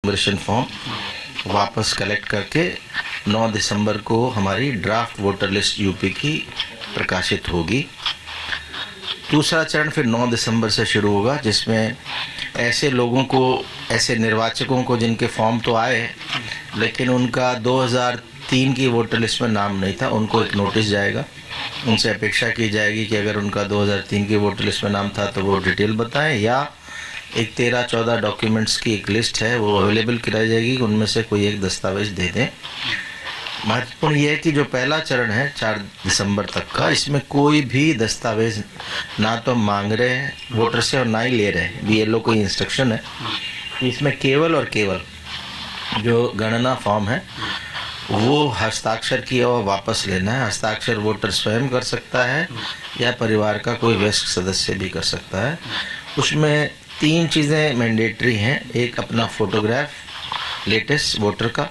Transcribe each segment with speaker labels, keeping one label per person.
Speaker 1: Enumeration form वापस collect करके 9 दिसंबर को हमारी ड्राफ्ट वोटर लिस्ट यूपी की प्रकाशित होगी। दूसरा चरण फिर 9 दिसंबर से शुरू होगा, जिसमें ऐसे लोगों को, ऐसे निर्वाचकों को जिनके फॉर्म तो आए लेकिन उनका 2003 की वोटर लिस्ट में नाम नहीं था, उनको एक नोटिस जाएगा। उनसे अपेक्षा की जाएगी कि अगर उनका 2003 की वोटर लिस्ट में नाम था तो वो डिटेल बताएं, या एक 13-14 डॉक्यूमेंट्स की एक लिस्ट है वो अवेलेबल कराई जाएगी, उनमें से कोई एक दस्तावेज दे दें। महत्वपूर्ण ये है कि जो पहला चरण है 4 दिसंबर तक का, इसमें कोई भी दस्तावेज ना तो मांग रहे हैं वोटर से और ना ही ले रहे हैं, BLO को इंस्ट्रक्शन है। इसमें केवल और केवल जो गणना फॉर्म है वो हस्ताक्षर किया हुआ वापस लेना है। हस्ताक्षर वोटर स्वयं कर सकता है या परिवार का कोई वयस्क सदस्य भी कर सकता है। उसमें 3 चीज़ें मैंडेटरी हैं, एक अपना फोटोग्राफ लेटेस्ट वोटर का,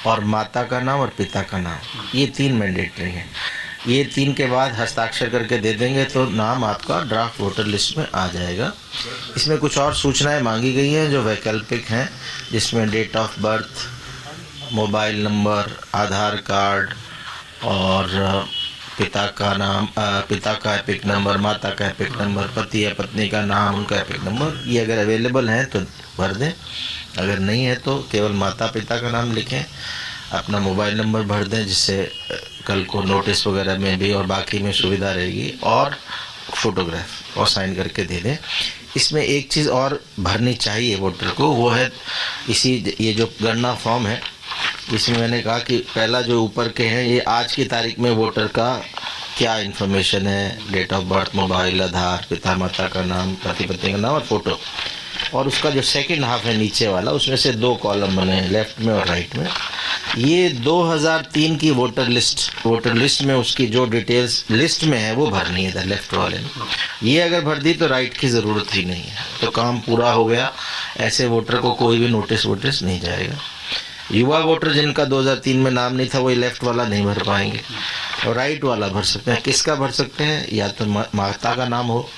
Speaker 1: और माता का नाम और पिता का नाम, ये 3 मैंडेटरी हैं। ये 3 के बाद हस्ताक्षर करके दे देंगे तो नाम आपका ड्राफ्ट वोटर लिस्ट में आ जाएगा। इसमें कुछ और सूचनाएं मांगी गई हैं जो वैकल्पिक हैं, जिसमें date of birth, mobile number, Aadhaar card और पिता का नाम, पिता का एपिक नंबर, माता का एपिक नंबर, पति या पत्नी का नाम, उनका एपिक नंबर, ये अगर अवेलेबल हैं तो भर दें। अगर नहीं है तो केवल माता पिता का नाम लिखें, अपना मोबाइल नंबर भर दें, जिससे कल को नोटिस वगैरह में भी और बाकी में सुविधा रहेगी, और फोटोग्राफ और साइन करके दे दें। इसमें एक चीज़ और भरनी चाहिए वोटर को, वो है ये जो गणना फॉर्म है, इसमें मैंने कहा कि पहला जो ऊपर के हैं ये आज की तारीख में वोटर का क्या इन्फॉर्मेशन है, डेट ऑफ बर्थ, मोबाइल, आधार, पिता माता का नाम, पति पत्नी का नाम और फोटो। और उसका जो सेकंड हाफ है नीचे वाला, उसमें से 2 कॉलम बने हैं, लेफ्ट में और राइट में। ये 2003 की वोटर लिस्ट में उसकी जो डिटेल्स लिस्ट में है वो भरनी है लेफ्ट वाले में। ये अगर भर दी तो राइट की ज़रूरत ही नहीं है, तो काम पूरा हो गया। ऐसे वोटर को कोई भी नोटिस नहीं जाएगा। युवा वोटर जिनका 2003 में नाम नहीं था वो लेफ्ट वाला नहीं भर पाएंगे, और राइट वाला भर सकते हैं। किसका भर सकते हैं? या तो माता का नाम हो,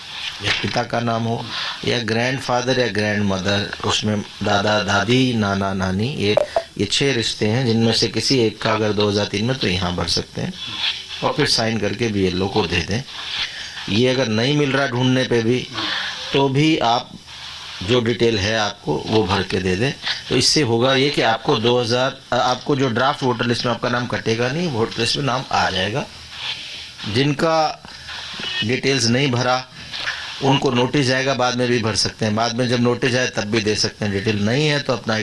Speaker 1: या पिता का नाम हो, या ग्रैंडफादर या ग्रैंड मदर, उसमें दादा दादी, नाना नानी, ये 6 रिश्ते हैं, जिनमें से किसी एक का अगर 2003 में, तो यहाँ भर सकते हैं। और फिर साइन करके BLO को दे दें। ये अगर नहीं मिल रहा ढूंढने पे भी, तो भी आप जो डिटेल है आपको वो भर के दे दें। तो इससे होगा ये कि आपको आपको जो ड्राफ्ट वोटर लिस्ट में आपका नाम कटेगा नहीं, वोटर लिस्ट में नाम आ जाएगा। जिनका डिटेल्स नहीं भरा उनको नोटिस जाएगा, बाद में भी भर सकते हैं। बाद में जब नोटिस आए तब भी दे सकते हैं। डिटेल नहीं है तो अपना एक